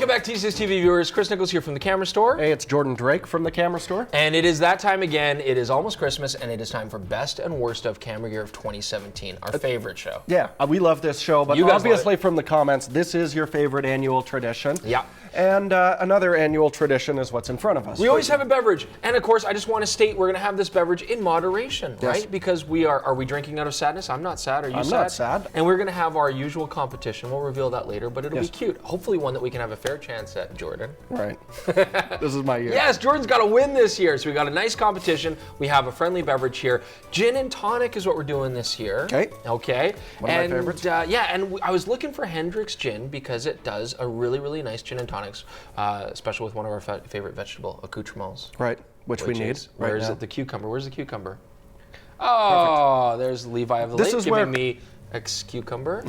Welcome back, TCS TV viewers. Chris Niccolls here from the Camera Store. Hey, it's Jordan Drake from the Camera Store. And it is that time again. It is almost Christmas, and it is time for Best and Worst of Camera Gear of 2017, our favorite show. Yeah, we love this show, but obviously from the comments, this is your favorite annual tradition. Yeah. And another annual tradition is what's in front of us. We always have a beverage. And of course, I just want to state we're going to have this beverage in moderation, right? Because are we drinking out of sadness? I'm not sad. Are you sad? I'm not sad. And we're going to have our usual competition. We'll reveal that later, but it'll be cute. Hopefully one that we can have a fair chance at, Jordan. Right. This is my year. Yes, Jordan's got to win this year. So we got a nice competition. We have a friendly beverage here. Gin and tonic is what we're doing this year. Okay. Okay. One of my favorites. I was looking for Hendrick's Gin because it does a really, really nice gin and tonics, special with one of our favorite vegetable accoutrements. Right, which we need. Where is it? The cucumber. Where's the cucumber? Oh, perfect. There's Levi of the Lake giving me ex-cucumber.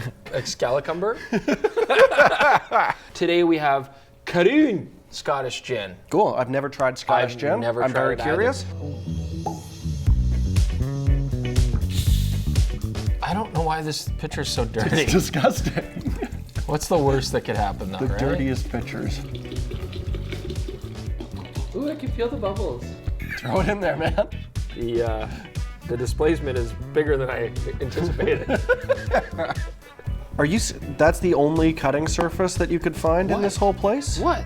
Today we have Kaitlyn Scottish Gin. Cool. I've never tried Scottish gin. I'm very curious. I don't know why this picture's so dirty. It's disgusting. What's the worst that could happen, though, The dirtiest pictures. Ooh, I can feel the bubbles. Throw it in there, man. The displacement is bigger than I anticipated. That's the only cutting surface that you could find in this whole place? What?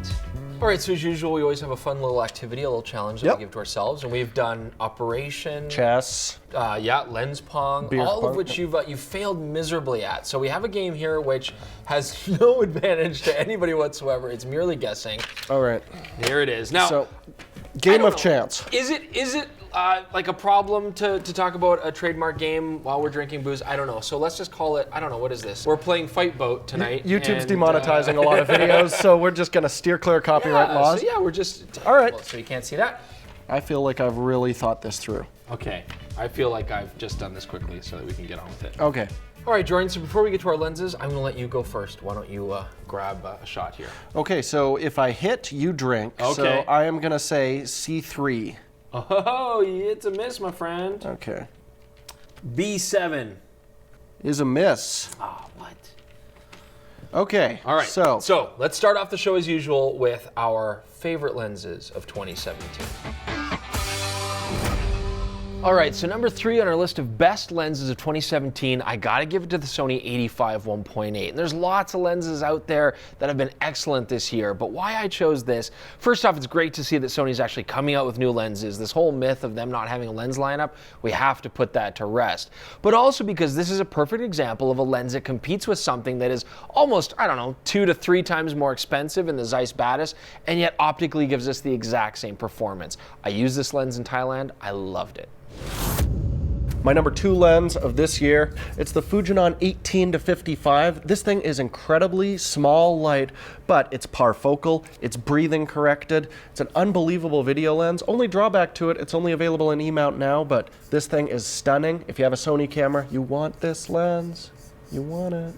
All right, so as usual, we always have a fun little activity, a little challenge that we give to ourselves, and we've done Operation Chess. Lens Pong, Beer all pong. of which you've failed miserably at. So we have a game here which has no advantage to anybody whatsoever. It's merely guessing. All right. Here it is. Now, So, game of chance. Is it like a problem to talk about a trademark game while we're drinking booze? I don't know. So let's just call it, I don't know, what is this? We're playing Fight Boat tonight. YouTube's demonetizing a lot of videos, so we're just going to steer clear of copyright laws. So yeah, we're just... All right. So you can't see that? I feel like I've really thought this through. Okay. I feel like I've just done this quickly so that we can get on with it. Okay. All right, Jordan, so before we get to our lenses, I'm going to let you go first. Why don't you grab a shot here? Okay, so if I hit, you drink. Okay. So I am going to say C3. Oh, it's a miss, my friend. Okay. B7. Is a miss. Oh, what? Okay. All right. So let's start off the show as usual with our favorite lenses of 2017. All right, so number 3 on our list of best lenses of 2017, I gotta give it to the Sony 85 1.8. And there's lots of lenses out there that have been excellent this year, but why I chose this, first off, it's great to see that Sony's actually coming out with new lenses. This whole myth of them not having a lens lineup, we have to put that to rest. But also because this is a perfect example of a lens that competes with something that is almost, 2 to 3 times more expensive in the Zeiss Batis, and yet optically gives us the exact same performance. I used this lens in Thailand, I loved it. my number 2 lens of this year, it's the Fujinon 18-55. This thing is incredibly small, light, but it's parfocal, it's breathing corrected, it's an unbelievable video lens. Only drawback to it, it's only available in E-mount now, but this thing is stunning. If you have a Sony camera, you want this lens. You want it.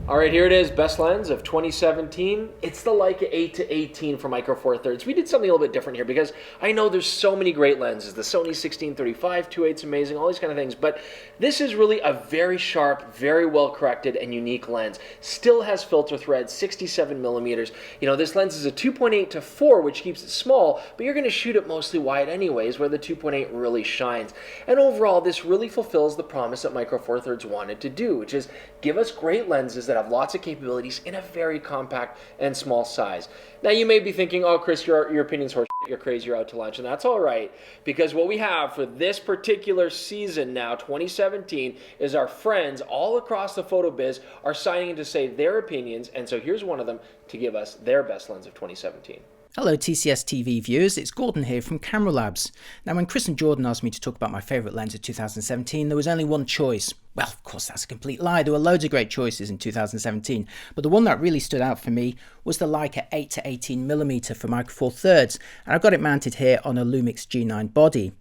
All right, here it is, best lens of 2017. It's the Leica 8-18 for Micro Four Thirds. We did something a little bit different here because I know there's so many great lenses. The Sony 16-35, 2.8's amazing, all these kind of things. But this is really a very sharp, very well corrected and unique lens. Still has filter thread, 67 millimeters. You know, this lens is a 2.8 to 4, which keeps it small, but you're gonna shoot it mostly wide anyways, where the 2.8 really shines. And overall, this really fulfills the promise that Micro Four Thirds wanted to do, which is give us great lenses that have lots of capabilities in a very compact and small size. Now you may be thinking, oh Chris, your opinion's horse, you're crazy, you're out to lunch, and that's all right, because what we have for this particular season now, 2017, is our friends all across the photo biz are signing in to say their opinions, and so here's one of them to give us their best lens of 2017. Hello TCS TV viewers, it's Gordon here from Camera Labs. Now when Chris and Jordan asked me to talk about my favourite lens of 2017, there was only one choice. Well, of course that's a complete lie, there were loads of great choices in 2017, but the one that really stood out for me was the Leica 8-18mm for Micro Four Thirds, and I've got it mounted here on a Lumix G9 body.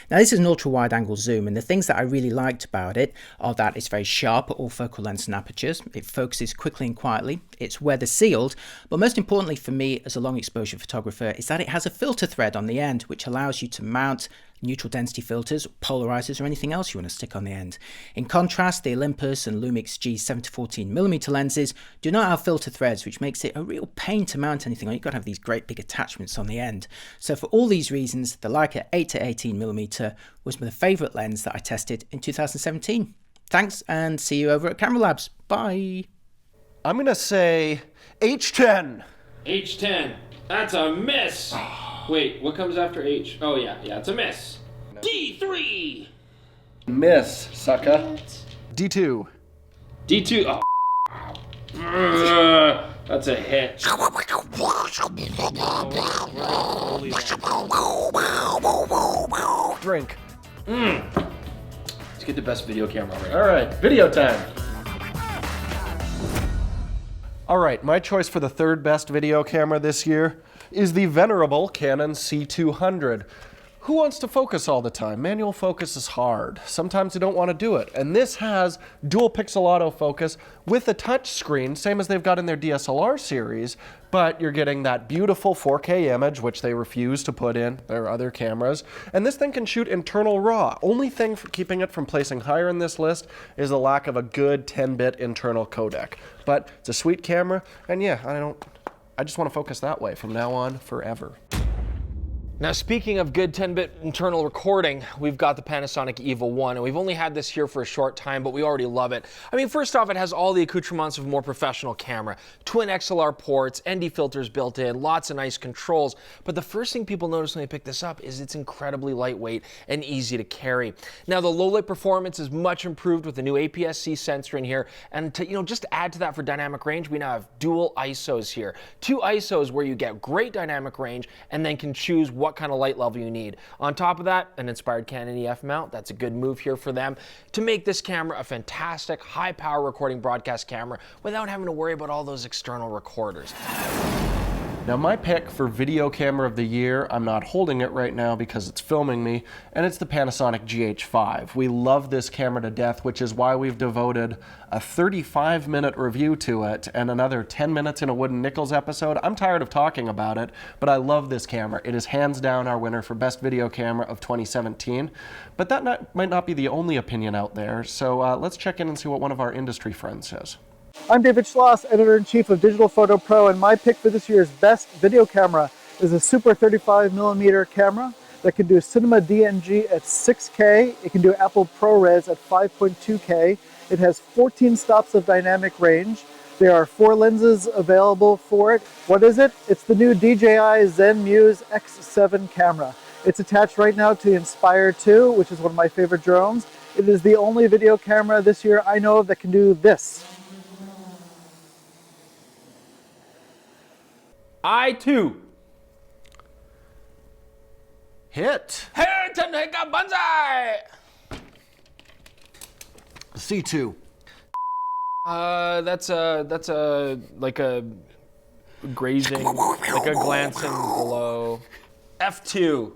Now this is an ultra wide angle zoom, and the things that I really liked about it are that it's very sharp at all focal lengths and apertures, it focuses quickly and quietly, it's weather sealed, but most importantly for me as a long exposure photographer is that it has a filter thread on the end which allows you to mount neutral density filters, polarizers, or anything else you want to stick on the end. In contrast, the Olympus and Lumix G7 to 14mm lenses do not have filter threads, which makes it a real pain to mount anything on. You've got to have these great big attachments on the end. So for all these reasons, the Leica 8 to 18mm was my favourite lens that I tested in 2017. Thanks, and see you over at Camera Labs. Bye. I'm going to say H10. H10. That's a miss. Wait, what comes after H? Oh, yeah, it's a miss. D3. Miss, sucker. D2. D2. That's a hit. Drink. Let's get the best video camera right. All right, video time. All right, my choice for the third best video camera this year is the venerable Canon C200. Who wants to focus all the time? Manual focus is hard. Sometimes you don't want to do it. And this has dual pixel autofocus with a touch screen, same as they've got in their DSLR series, but you're getting that beautiful 4K image, which they refuse to put in their other cameras. And this thing can shoot internal RAW. Only thing for keeping it from placing higher in this list is the lack of a good 10-bit internal codec. But it's a sweet camera, and yeah, I just want to focus that way from now on forever. Now, speaking of good 10-bit internal recording, we've got the Panasonic EVO 1, and we've only had this here for a short time, but we already love it. I mean, first off, it has all the accoutrements of a more professional camera. Twin XLR ports, ND filters built in, lots of nice controls. But the first thing people notice when they pick this up is it's incredibly lightweight and easy to carry. Now, the low light performance is much improved with the new APS-C sensor in here, and to, just to add to that for dynamic range, we now have dual ISOs here. 2 ISOs where you get great dynamic range and then can choose what kind of light level you need. On top of that, an inspired Canon EF mount. That's a good move here for them to make this camera a fantastic high power recording broadcast camera without having to worry about all those external recorders. Now my pick for video camera of the year, I'm not holding it right now because it's filming me, and it's the Panasonic GH5. We love this camera to death, which is why we've devoted a 35-minute review to it and another 10 minutes in a Wooden Niccolls episode. I'm tired of talking about it, but I love this camera. It is hands down our winner for best video camera of 2017. But that might not be the only opinion out there, so let's check in and see what one of our industry friends says. I'm David Schloss, Editor-in-Chief of Digital Photo Pro, and my pick for this year's best video camera is a Super 35mm camera that can do Cinema DNG at 6K. It can do Apple ProRes at 5.2K. It has 14 stops of dynamic range. There are 4 lenses available for it. What is it? It's the new DJI Zenmuse X7 camera. It's attached right now to the Inspire 2, which is one of my favorite drones. It is the only video camera this year I know of that can do this. I2. Hit. Banzai! C2. That's like a grazing, like a glancing below. F2.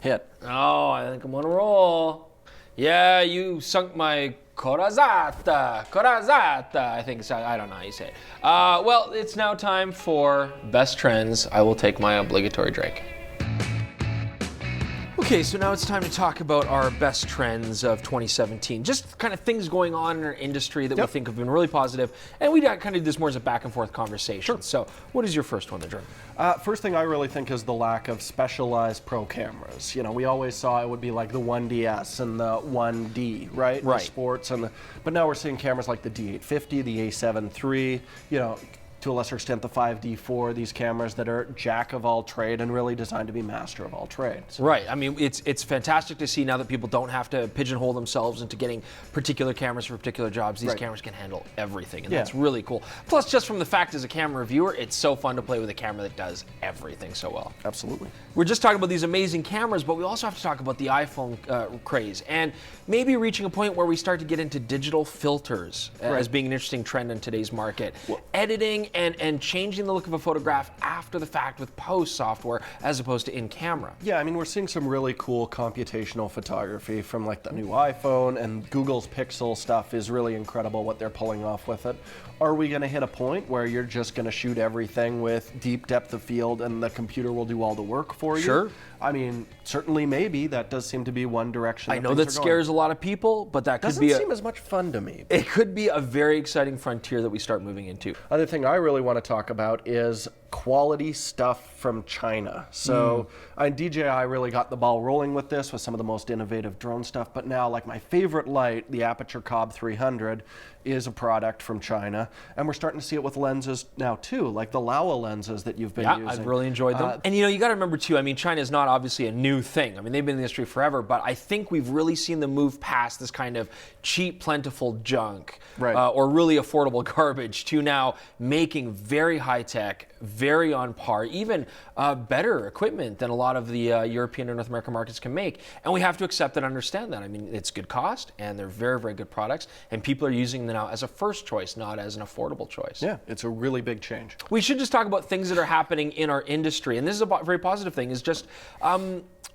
Hit. Oh, I think I'm on a roll. Yeah, you sunk my corazzata, I think so. I don't know how you say it. Well, it's now time for best trends. I will take my obligatory drink. Okay, so now it's time to talk about our best trends of 2017. Just kind of things going on in our industry that we think have been really positive, and we kind of did this more as a back and forth conversation. Sure. So what is your first one, Jordan? First thing I really think is the lack of specialized pro cameras. You know, we always saw it would be like the 1DS and the 1D, right? Right. The sports but now we're seeing cameras like the D850, the A7 III, to a lesser extent the 5D4, these cameras that are jack of all trade and really designed to be master of all trades. Right. I mean, it's fantastic to see now that people don't have to pigeonhole themselves into getting particular cameras for particular jobs. These cameras can handle everything, and that's really cool. Plus, just from the fact as a camera reviewer, it's so fun to play with a camera that does everything so well. Absolutely. We're just talking about these amazing cameras, but we also have to talk about the iPhone craze, and maybe reaching a point where we start to get into digital filters as being an interesting trend in today's market. Editing taking and changing the look of a photograph after the fact with post software as opposed to in camera. Yeah, I mean, we're seeing some really cool computational photography from like the new iPhone, and Google's Pixel stuff is really incredible what they're pulling off with it. Are we going to hit a point where you're just going to shoot everything with deep depth of field and the computer will do all the work for you? Sure. I mean, certainly maybe. That does seem to be one direction. I know that scares a lot of people, but that could be doesn't seem as much fun to me. It could be a very exciting frontier that we start moving into. Other thing I really want to talk about is quality stuff from China. So DJI really got the ball rolling with this with some of the most innovative drone stuff, but now like my favorite light, the Aperture Cobb 300, is a product from China, and we're starting to see it with lenses now too, like the Laowa lenses that you've been using. Yeah, I've really enjoyed them. And you got to remember too, I mean, China is not obviously a new thing. I mean, they've been in the industry forever, but I think we've really seen them move past this kind of cheap, plentiful junk, or really affordable garbage, to now making very high-tech, very on par, even better equipment than a lot of the European and North American markets can make. And we have to accept and understand that. I mean, it's good cost, and they're very, very good products, and people are using them now as a first choice, not as an affordable choice. Yeah, it's a really big change. We should just talk about things that are happening in our industry, and this is a very positive thing, is just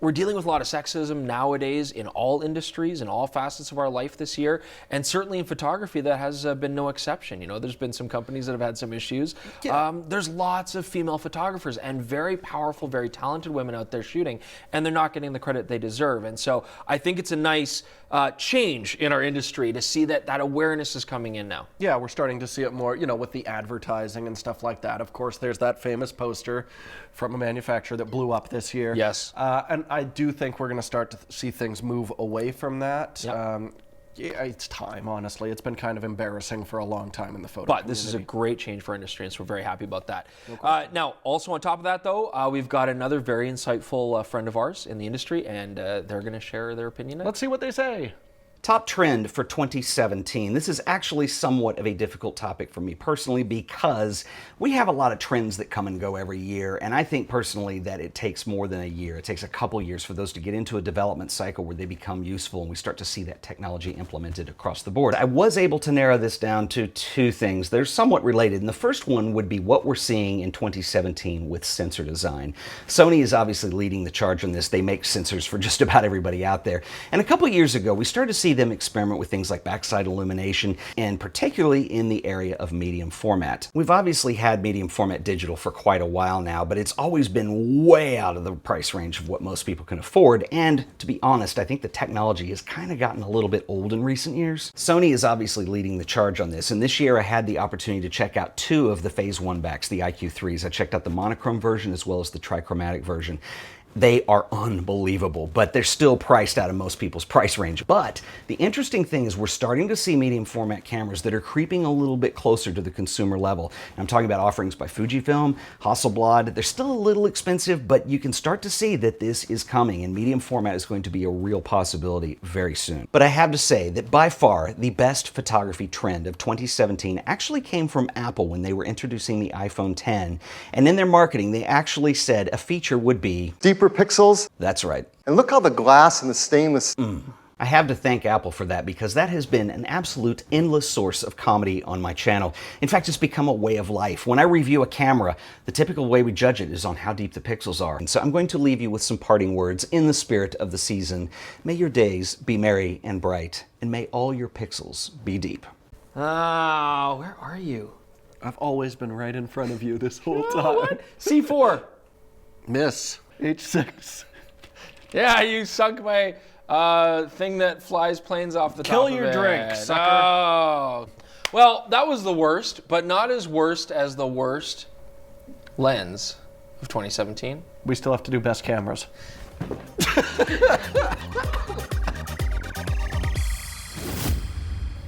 we're dealing with a lot of sexism nowadays in all industries, in all facets of our life this year, and certainly in photography that has been no exception. You know, there's been some companies that have had some issues. Yeah. There's lots of female photographers and very powerful, very talented women out there shooting, and they're not getting the credit they deserve. And so I think it's a nice change in our industry to see that awareness is coming in now. Yeah, we're starting to see it more, you know, with the advertising and stuff like that. Of course, there's that famous poster from a manufacturer that blew up this year. Yes. And I do think we're going to start to see things move away from that. Yep. Yeah, it's time, honestly. It's been kind of embarrassing for a long time in the photo But this is a great change for our industry, and so we're very happy about that. Now, also on top of that, though, we've got another very insightful friend of ours in the industry, and they're going to share their opinion now. Let's see what they say. Top trend for 2017. This is actually somewhat of a difficult topic for me personally because we have a lot of trends that come and go every year, and I think personally that it takes more than a year. It takes a couple years for those to get into a development cycle where they become useful and we start to see that technology implemented across the board. I was able to narrow this down to two things. They're somewhat related, and the first one would be what we're seeing in 2017 with sensor design. Sony is obviously leading the charge on this. They make sensors for just about everybody out there. And a couple years ago, we started to see them experiment with things like backside illumination, and particularly in the area of medium format. We've obviously had medium format digital for quite a while now, but it's always been way out of the price range of what most people can afford, and to be honest, I think the technology has kind of gotten a little bit old in recent years. Sony is obviously leading the charge on this, and this year I had the opportunity to check out two of the Phase 1 backs, the IQ3s. I checked out the monochrome version as well as the trichromatic version. They are unbelievable, but they're still priced out of most people's price range. But the interesting thing is we're starting to see medium format cameras that are creeping a little bit closer to the consumer level. I'm talking about offerings by Fujifilm, Hasselblad. They're still a little expensive, but you can start to see that this is coming, and medium format is going to be a real possibility very soon. But I have to say that by far the best photography trend of 2017 actually came from Apple when they were introducing the iPhone X, and in their marketing they actually said a feature would be deeper pixels. That's right. And look how the glass and the stainless... I have to thank Apple for that because that has been an absolute endless source of comedy on my channel. In fact, it's become a way of life. When I review a camera, the typical way we judge it is on how deep the pixels are. And so I'm going to leave you with some parting words in the spirit of the season. May your days be merry and bright, and may all your pixels be deep. Oh, where are you? I've always been right in front of you this whole time. What? C4. Miss. H6. Yeah, you sunk my thing that flies planes off the top Kill of your it. drink, sucker. Oh. Well, that was the worst, but not as worst as the worst lens of 2017. We still have to do best cameras.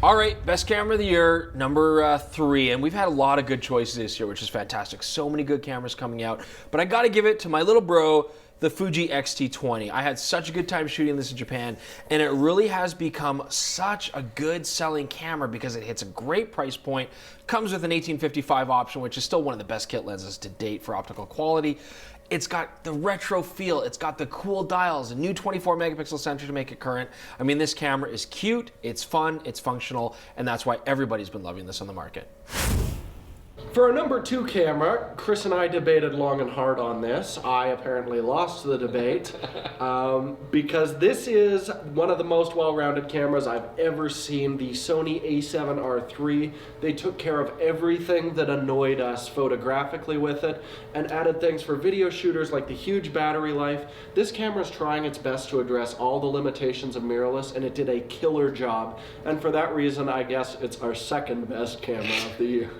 All right, best camera of the year, number 3. And we've had a lot of good choices this year, which is fantastic. So many good cameras coming out. But I got to give it to my little bro, the Fuji X-T20. I had such a good time shooting this in Japan, and it really has become such a good selling camera because it hits a great price point, comes with an 1855 option, which is still one of the best kit lenses to date for optical quality. It's got the retro feel, it's got the cool dials, a new 24 megapixel sensor to make it current. I mean, this camera is cute, it's fun, it's functional, and that's why everybody's been loving this on the market. For a number 2 camera, Chris and I debated long and hard on this. I apparently lost the debate because this is one of the most well-rounded cameras I've ever seen, the Sony a7R III. They took care of everything that annoyed us photographically with it and added things for video shooters like the huge battery life. This camera is trying its best to address all the limitations of mirrorless, and it did a killer job. And for that reason, I guess it's our second best camera of the year.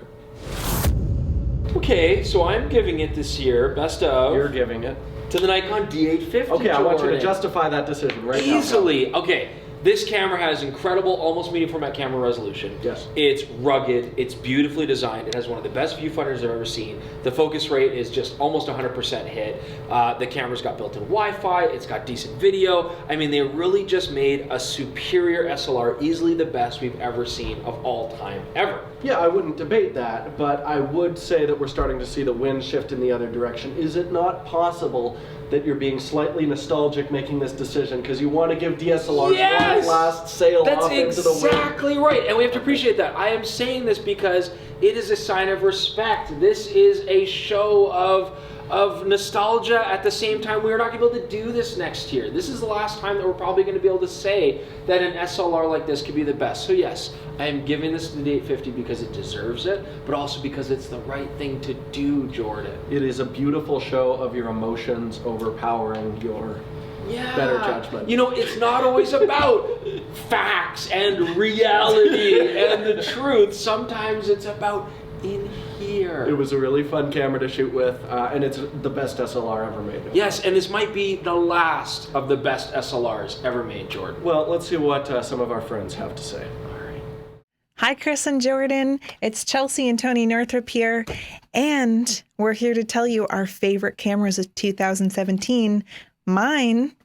Okay, so I'm giving it this year, best of. You're giving it. To the Nikon D850. Okay, I want you to Jordan. justify that decision right now. Easily. Okay, this camera has incredible, almost medium format camera resolution. Yes. It's rugged, it's beautifully designed, it has one of the best viewfinders I've ever seen. The focus rate is just almost 100% hit. The camera's got built-in Wi-Fi, it's got decent video. I mean, they really just made a superior SLR, easily the best we've ever seen of all time, ever. Yeah, I wouldn't debate that, but I would say that we're starting to see the wind shift in the other direction. Is it not possible that you're being slightly nostalgic making this decision because you want to give DSLRs one last sail off into the wind? That's exactly right, and we have to appreciate that. I am saying this because it is a sign of respect. This is a show of nostalgia. At the same time, we're not going to be able to do this next year. This is the last time that we're probably going to be able to say that an SLR like this could be the best. So yes, I am giving this to the D850 because it deserves it, but also because it's the right thing to do, Jordan. It is a beautiful show of your emotions overpowering your better judgment. You know, it's not always about facts and reality and the truth. Sometimes it's about in here. It was a really fun camera to shoot with, and it's the best SLR ever made. Yes, and this might be the last of the best SLRs ever made, Jordan. Well, let's see what some of our friends have to say. Hi, Chris and Jordan. It's Chelsea and Tony Northrup here, and we're here to tell you our favorite cameras of 2017. Mine,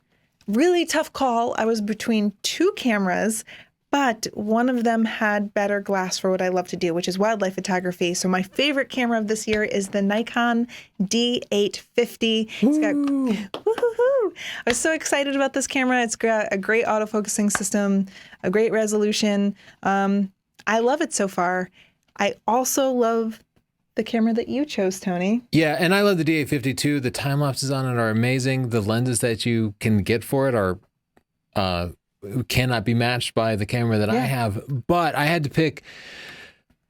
really tough call. I was between 2 cameras, but one of them had better glass for what I love to do, which is wildlife photography. So my favorite camera of this year is the Nikon D850. It's got, woo-hoo-hoo. I was so excited about this camera. It's got a great autofocusing system, a great resolution. I love it so far. I also love the camera that you chose, Tony. Yeah, and I love the D850 too. The time lapses on it are amazing. The lenses that you can get for it are cannot be matched by the camera that I have. But I had to pick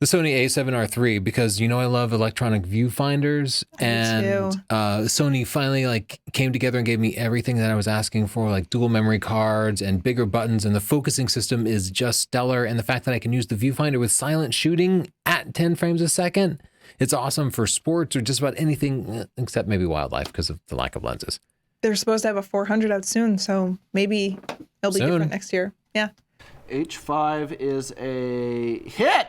the Sony a7R III because, you know, I love electronic viewfinders, and Sony finally came together and gave me everything that I was asking for, like dual memory cards and bigger buttons, and the focusing system is just stellar. And the fact that I can use the viewfinder with silent shooting at 10 frames a second, it's awesome for sports or just about anything except maybe wildlife because of the lack of lenses. They're supposed to have a 400 out soon, so maybe it'll be different next year. Yeah. H5 is a hit.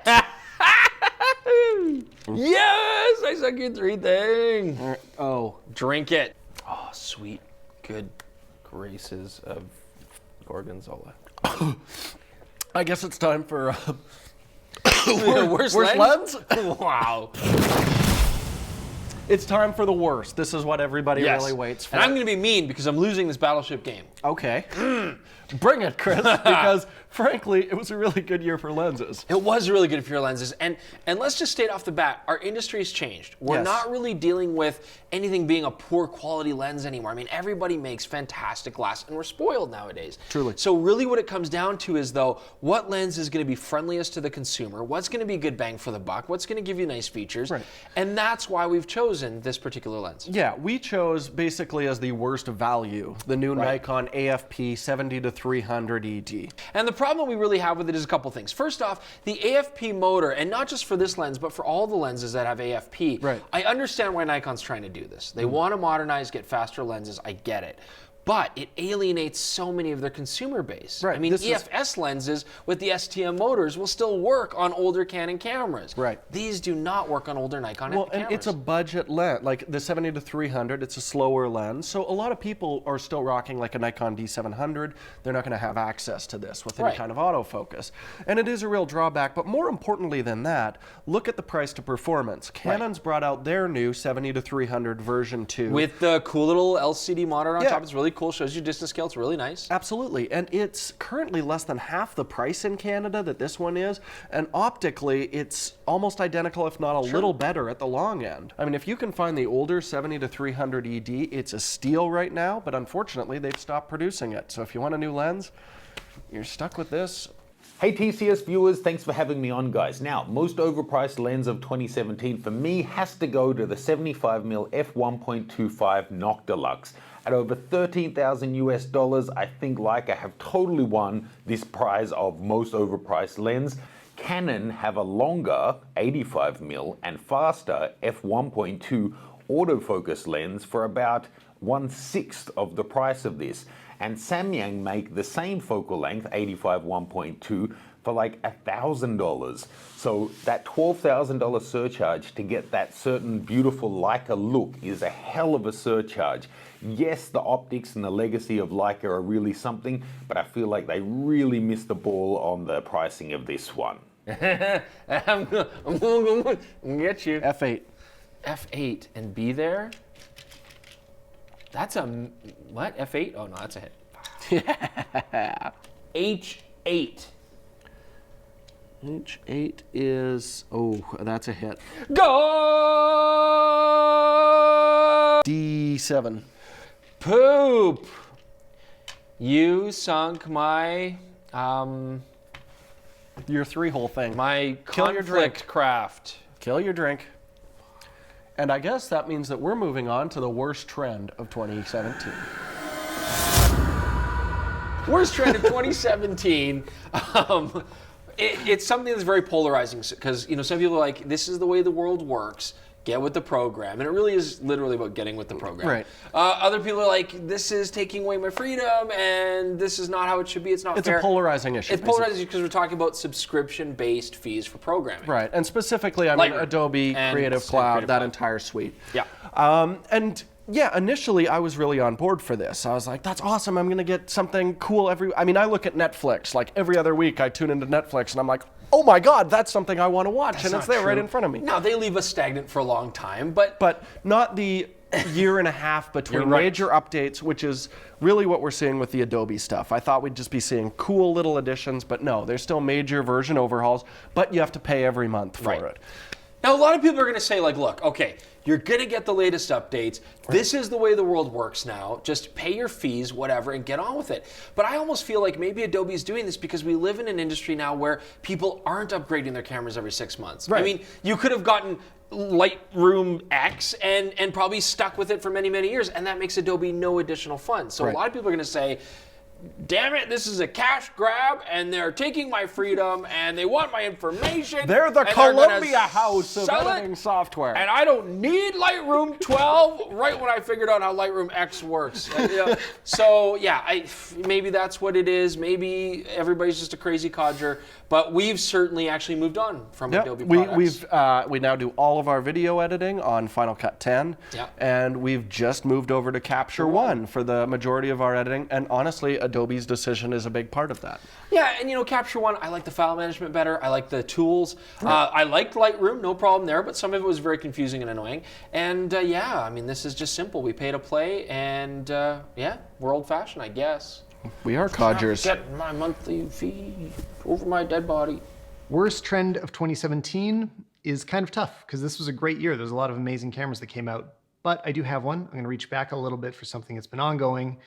Yes, I suck your 3 thing. Oh, Drink it. Oh, sweet, good graces of Gorgonzola. I guess it's time for Worst lens? Wow. It's time for the worst. This is what everybody really waits for. And I'm going to be mean because I'm losing this battleship game. Okay. Bring it, Chris, because frankly, it was a really good year for lenses. It was really good for your lenses. And let's just state off the bat, our industry's changed. We're not really dealing with anything being a poor quality lens anymore. I mean, everybody makes fantastic glass, and we're spoiled nowadays. Truly. So really what it comes down to is, though, what lens is going to be friendliest to the consumer? What's going to be good bang for the buck? What's going to give you nice features? Right. And that's why we've chosen this particular lens. Yeah, we chose basically as the worst value, the new Nikon AFP 70-300 ED. And the problem we really have with it is a couple things. First off, the AFP motor, and not just for this lens, but for all the lenses that have AFP, I understand why Nikon's trying to do this. They want to modernize, get faster lenses, I get it. But it alienates so many of their consumer base. Right. I mean, EFS lenses with the STM motors will still work on older Canon cameras. Right. These do not work on older Nikon Well, cameras. and it's a budget lens. Like the 70-300, it's a slower lens. So a lot of people are still rocking like a Nikon D700. They're not going to have access to this with any kind of autofocus. And it is a real drawback. But more importantly than that, look at the price to performance. Canon's brought out their new 70-300 version 2. With the cool little LCD monitor on top. It's really really cool. Shows you distance scale. It's really nice. Absolutely, and it's currently less than half the price in Canada that this one is, and optically it's almost identical, if not a little better at the long end. I mean, if you can find the older 70 to 300 ED, it's a steal right now, but unfortunately they've stopped producing it. So if you want a new lens, you're stuck with this. Hey TCS viewers, thanks for having me on, guys. Now, most overpriced lens of 2017 for me has to go to the 75mm f1.25 Nock Deluxe. At over $13,000 US, I think Leica have totally won this prize of most overpriced lens. Canon have a longer 85mm and faster f1.2 autofocus lens for about 1/6 of the price of this. And Samyang make the same focal length, 85 1.2, for like $1,000. So that $12,000 surcharge to get that certain beautiful Leica look is a hell of a surcharge. Yes, the optics and the legacy of Leica are really something, but I feel like they really missed the ball on the pricing of this one. I'm gonna get you. F8. F8 and be there. That's a what? F8? Oh no, that's a hit. H8. H8 is, oh, that's a hit. Go! D7. Poop. You sunk my Your 3-hole thing. my Kill your drink. conflict craft. Kill your drink. And I guess that means that we're moving on to the worst trend of 2017. Worst trend of 2017. It's something that's very polarizing because some people are like, this is the way the world works. Get with the program. And it really is literally about getting with the program. Right. Other people are like, this is taking away my freedom and this is not how it should be. It's not fair. It's a polarizing issue. It's polarizing because we're talking about subscription-based fees for programming. Right, and specifically, I mean, Lightroom Adobe, and Creative Cloud, Creative that Cloud. entire suite. Yeah. And yeah, initially I was really on board for this. I was like, that's awesome. I'm going to get something cool I mean, I look at Netflix. Like every other week I tune into Netflix and I'm like, oh my God, that's something I want to watch. And it's there right in front of me. No, they leave us stagnant for a long time, but not the year and a half between major updates, which is really what we're seeing with the Adobe stuff. I thought we'd just be seeing cool little additions, but no, there's still major version overhauls, but you have to pay every month for it. Now, a lot of people are going to say, like, look, okay, you're going to get the latest updates. This is the way the world works now. Just pay your fees, whatever, and get on with it. But I almost feel like maybe Adobe is doing this because we live in an industry now where people aren't upgrading their cameras every 6 months. Right. I mean, you could have gotten Lightroom X and probably stuck with it for many, many years, and that makes Adobe no additional fun. So a lot of people are going to say, damn it, this is a cash grab, and they're taking my freedom, and they want my information. They're the and Columbia they're House of sell editing software. And I don't need Lightroom 12 right when I figured out how Lightroom X works. So, yeah, maybe that's what it is. Maybe everybody's just a crazy codger. But we've certainly actually moved on from Adobe products. We now do all of our video editing on Final Cut 10, and we've just moved over to Capture One for the majority of our editing. And honestly, Adobe's decision is a big part of that. Yeah, and Capture One, I like the file management better. I like the tools. I liked Lightroom, no problem there, but some of it was very confusing and annoying. And yeah, I mean, this is just simple. We pay to play, and yeah, we're old-fashioned, I guess. We are codgers. Get my monthly fee over my dead body. Worst trend of 2017 is kind of tough because this was a great year. There's a lot of amazing cameras that came out, but I do have one. I'm going to reach back a little bit for something that's been ongoing,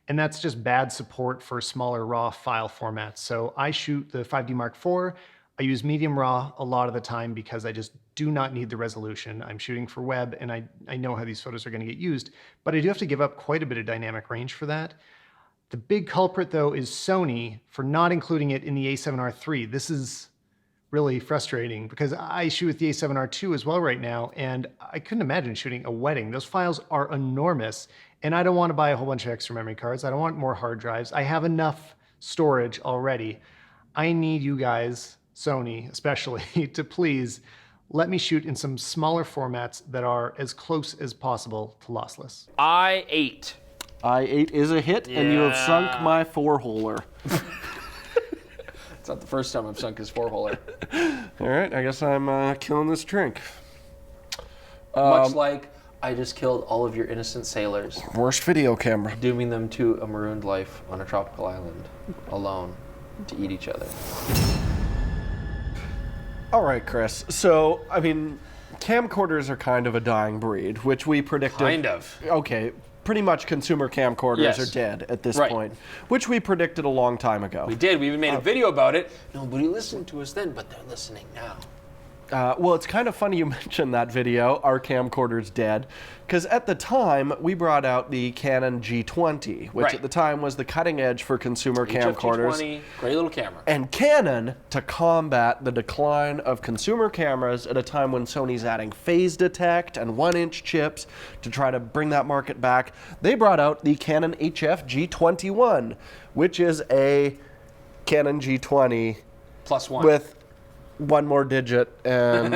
and that's just bad support for smaller RAW file formats. So I shoot the 5D Mark IV. I use medium RAW a lot of the time because I just do not need the resolution. I'm shooting for web, and I know how these photos are going to get used, but I do have to give up quite a bit of dynamic range for that. The big culprit, though, is Sony for not including it in the A7R III. This is really frustrating because I shoot with the A7R II as well right now, and I couldn't imagine shooting a wedding. Those files are enormous, and I don't want to buy a whole bunch of extra memory cards. I don't want more hard drives. I have enough storage already. I need you guys, Sony especially, to please let me shoot in some smaller formats that are as close as possible to lossless. I8. I8 is a hit, and you have sunk my 4-holer. It's not the first time I've sunk his 4-holer. All right, I guess I'm killing this drink. Much like I just killed all of your innocent sailors, Worst video camera. dooming them to a marooned life on a tropical island, alone, to eat each other. All right, Chris. So, I mean, camcorders are kind of a dying breed, which we predicted. Kind of. Okay, pretty much consumer camcorders Yes. are dead at this Right. point, which we predicted a long time ago. We did. We even made a video about it. Nobody listened to us then, but they're listening now. Well, it's kind of funny you mentioned that video, Our Camcorder's Dead, because at the time, we brought out the Canon G20, which Right. at the time was the cutting edge for consumer camcorders. HF-G20, great little camera. And Canon, to combat the decline of consumer cameras at a time when Sony's adding phase detect and 1-inch chips to try to bring that market back, they brought out the Canon HF-G21, which is a Canon G20 +1. with one more digit and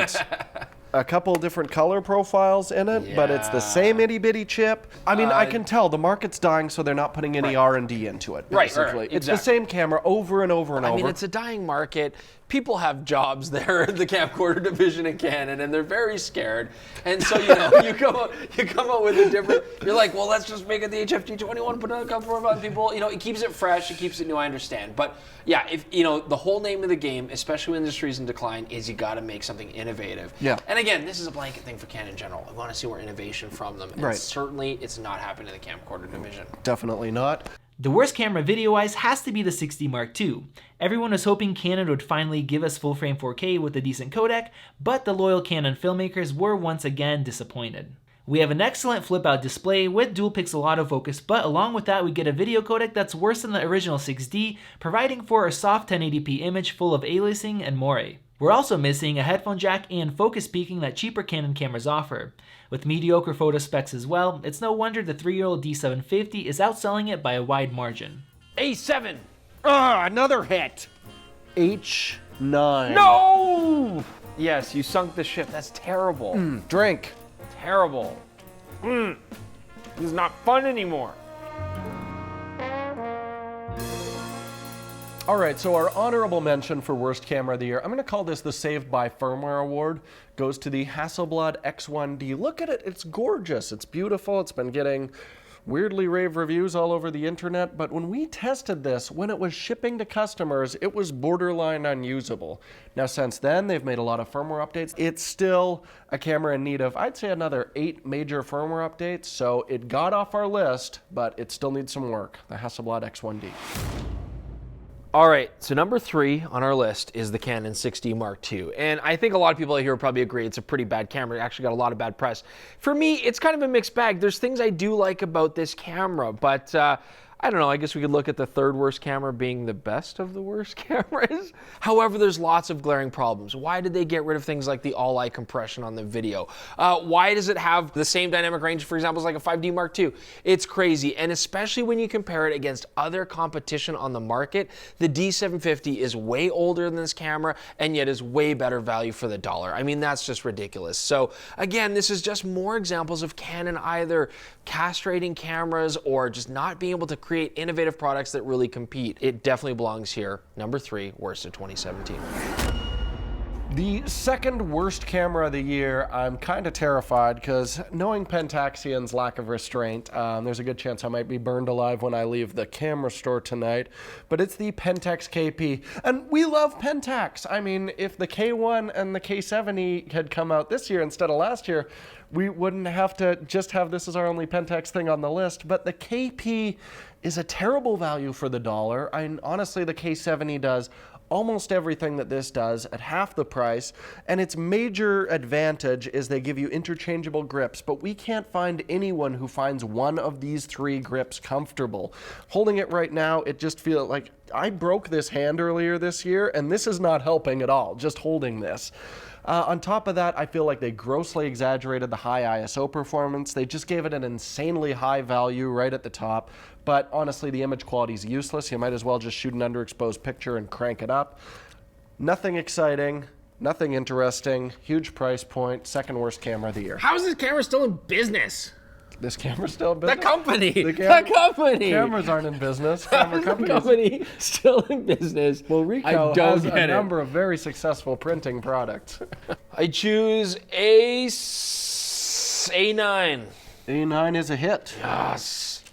a couple different color profiles in it, but it's the same itty bitty chip. I mean, I can tell the market's dying, so they're not putting any R&D into it. Right, Basically, right, it's the exactly. same camera over and over and I over. mean, it's a dying market. People have jobs there at the camcorder division in Canon, and they're very scared. And so, you know, you come up with a different. You're like, well, let's just make it the HFG21, put it on a couple of people. You know, it keeps it fresh, it keeps it new. I understand, but yeah, if you know, the whole name of the game, especially when industry's in decline, is you got to make something innovative. Yeah. And again, this is a blanket thing for Canon in general. I want to see more innovation from them, and Right. certainly, it's not happening in the camcorder division. Definitely not. The worst camera video-wise has to be the 6D Mark II. Everyone was hoping Canon would finally give us full-frame 4K with a decent codec, but the loyal Canon filmmakers were once again disappointed. We have an excellent flip-out display with dual pixel autofocus, but along with that we get a video codec that's worse than the original 6D, providing for a soft 1080p image full of aliasing and more. We're also missing a headphone jack and focus peaking that cheaper Canon cameras offer. With mediocre photo specs as well, it's no wonder the 3-year-old D750 is outselling it by a wide margin. A7. Ah, another hit. H9. No! Yes, you sunk the ship. That's terrible. Drink. Terrible. This is not fun anymore. All right, so our honorable mention for worst camera of the year, I'm going to call this the Saved by Firmware Award, goes to the Hasselblad X1D. Look at it, it's gorgeous, it's beautiful, it's been getting weirdly rave reviews all over the internet, but when we tested this, when it was shipping to customers, it was borderline unusable. Now since then, they've made a lot of firmware updates. It's still a camera in need of, I'd say, another 8 major firmware updates, so it got off our list, but it still needs some work, the Hasselblad X1D. All right, so number 3 on our list is the Canon 6D Mark II. And I think a lot of people here probably agree it's a pretty bad camera. It actually got a lot of bad press. For me, it's kind of a mixed bag. There's things I do like about this camera, but I don't know, I guess we could look at the third worst camera being the best of the worst cameras. However, there's lots of glaring problems. Why did they get rid of things like the all-eye compression on the video? Why does it have the same dynamic range, for example, as like a 5D Mark II? It's crazy, and especially when you compare it against other competition on the market, the D750 is way older than this camera, and yet is way better value for the dollar. I mean, that's just ridiculous. So again, this is just more examples of Canon either castrating cameras or just not being able to create innovative products that really compete. It definitely belongs here. Number 3, worst of 2017. The second worst camera of the year, I'm kind of terrified because knowing Pentaxian's lack of restraint, there's a good chance I might be burned alive when I leave the camera store tonight, but it's the Pentax KP. And we love Pentax. I mean, if the K1 and the K70 had come out this year instead of last year, we wouldn't have to just have this as our only Pentax thing on the list, but the KP is a terrible value for the dollar. Honestly, the K70 does almost everything that this does at half the price, and its major advantage is they give you interchangeable grips, but we can't find anyone who finds one of these 3 grips comfortable. Holding it right now, it just feels like I broke this hand earlier this year, and this is not helping at all, just holding this. On top of that, I feel like they grossly exaggerated the high ISO performance. They just gave it an insanely high value right at the top. But honestly, the image quality is useless. You might as well just shoot an underexposed picture and crank it up. Nothing exciting, nothing interesting, huge price point, second worst camera of the year. How is this camera still in business? This camera's still in business? The company! The company! Cameras aren't in business. How is the company still in business? Well, Ricoh has a number of very successful printing products. I choose a 7. Yes, A9. A9 is a hit. Yes.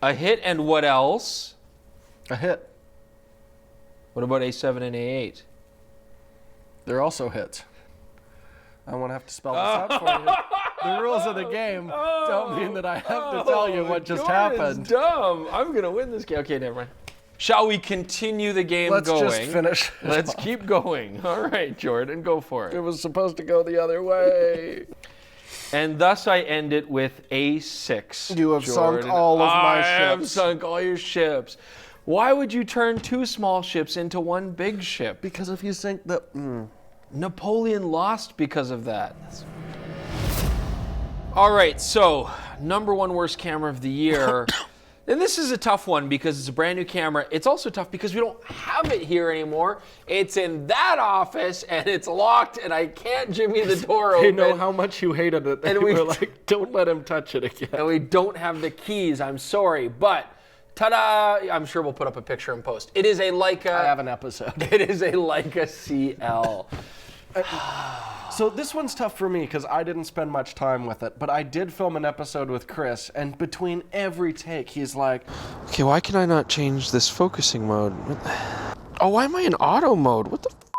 A hit, and what else? A hit. What about A7 and A8? They're also hits. I won't have to spell this out for you. The rules of the game don't mean that I have to tell you what just happened. Dumb. I'm gonna win this game. Okay, never mind. Shall we continue the game Let's going? just finish. Let's keep going. All right, Jordan, go for It it. was supposed to go the other way. And thus I end it with A6. You have sunk all of my I have ships. sunk all your ships. Why would you turn two small ships into one big ship? Because if you sink the... Napoleon lost because of that. All right, so number one worst camera of the year. And this is a tough one because it's a brand new camera. It's also tough because we don't have it here anymore. It's in that office and it's locked and I can't jimmy the door open. They know how much you hated it. And we were like, don't let him touch it again. And we don't have the keys. I'm sorry, but ta-da! I'm sure we'll put up a picture and post. It is a Leica. I have an episode. It is a Leica CL. So this one's tough for me because I didn't spend much time with it, but I did film an episode with Chris, and between every take, he's like, Okay, why can I not change this focusing mode? Oh, why am I in auto mode? What the f?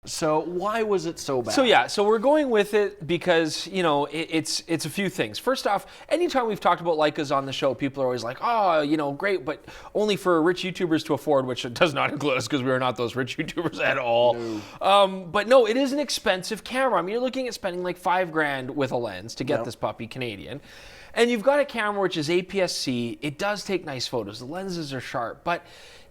so why was it so bad? So yeah, so we're going with it because, you know, it's a few things. First off, anytime we've talked about Leicas on the show, people are always like, oh, you know, great, but only for rich YouTubers to afford, which does not include us because we are not those rich YouTubers at all. No. But no, it is an expensive camera. I mean, you're looking at spending like $5,000 with a lens to get this puppy Canadian. And you've got a camera which is APS-C. It does take nice photos. The lenses are sharp, but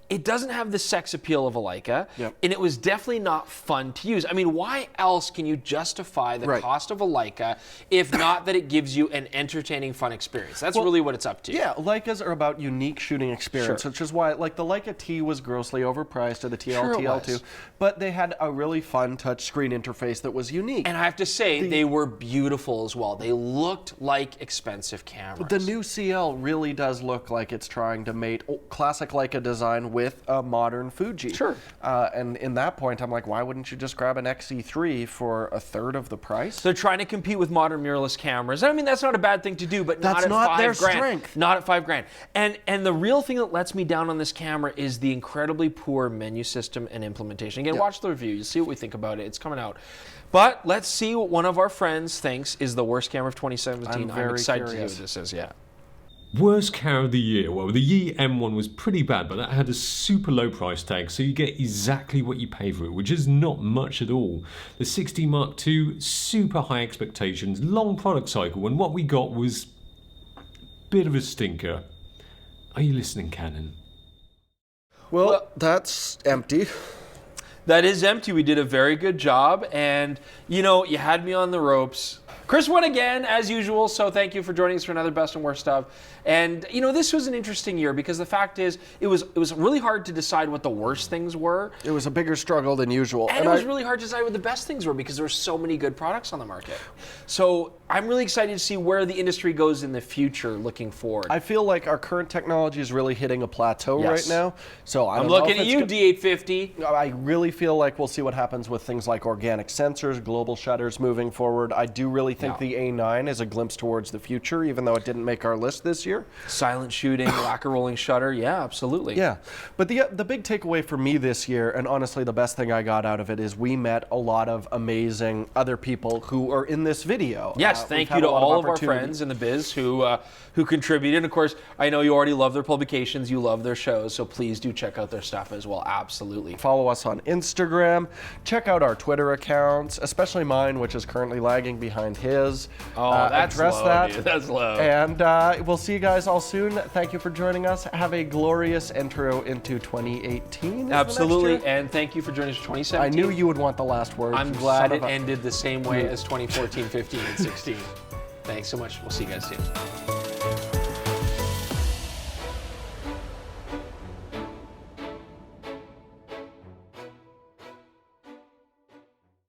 it doesn't have the sex appeal of a Leica, and it was definitely not fun to use. I mean, why else can you justify the cost of a Leica if not that it gives you an entertaining, fun experience? That's really what it's up to. Yeah, Leicas are about unique shooting experience, which is why, like, the Leica T was grossly overpriced, or the TL2, but they had a really fun touchscreen interface that was unique. And I have to say, they were beautiful as well. They looked like expensive cameras. The new CL really does look like it's trying to mate classic Leica design with a modern Fuji. Sure. And in that point, I'm like, why wouldn't you just grab an XE3 for a third of the price? They're trying to compete with modern mirrorless cameras. I mean, that's not a bad thing to do, but that's not at $5,000. Strength. Not at $5,000. And the real thing that lets me down on this camera is the incredibly poor menu system and implementation. Again, watch the review. You'll see what we think about it. It's coming out. But let's see what one of our friends thinks is the worst camera of 2017. I'm excited to see what this is. Worst camera of the year. Well, the Yi M1 was pretty bad, but that had a super low price tag, so you get exactly what you pay for it, which is not much at all. The 60 Mark II, super high expectations, long product cycle, and what we got was a bit of a stinker. Are you listening, Canon? Well, that's empty. That is empty. We did a very good job, and you know, you had me on the ropes. Chris won again, as usual, so thank you for joining us for another Best and Worst stuff. And, you know, this was an interesting year because the fact is, it was really hard to decide what the worst things were. It was a bigger struggle than usual. And it was really hard to decide what the best things were because there were so many good products on the market. So I'm really excited to see where the industry goes in the future looking forward. I feel like our current technology is really hitting a plateau right now. So I'm looking at you, D850. I really feel like we'll see what happens with things like organic sensors, global shutters moving forward. I do really think the A9 is a glimpse towards the future, even though it didn't make our list this year. Silent shooting, lacquer rolling shutter, yeah, absolutely. Yeah, but the big takeaway for me this year, and honestly the best thing I got out of it, is we met a lot of amazing other people who are in this video. Yes, thank you to all of our friends in the biz who contributed. And of course, I know you already love their publications, you love their shows, so please do check out their stuff as well, absolutely. Follow us on Instagram, check out our Twitter accounts, especially mine, which is currently lagging behind his. Oh, that's low, dude. That's low. And we'll see you guys all soon. Thank you for joining us. Have a glorious intro into 2018. Absolutely, and thank you for joining us for 2017. I knew you would want the last word. I'm glad it ended the same way as 2014, 15, and 16. Thanks so much. We'll see you guys soon.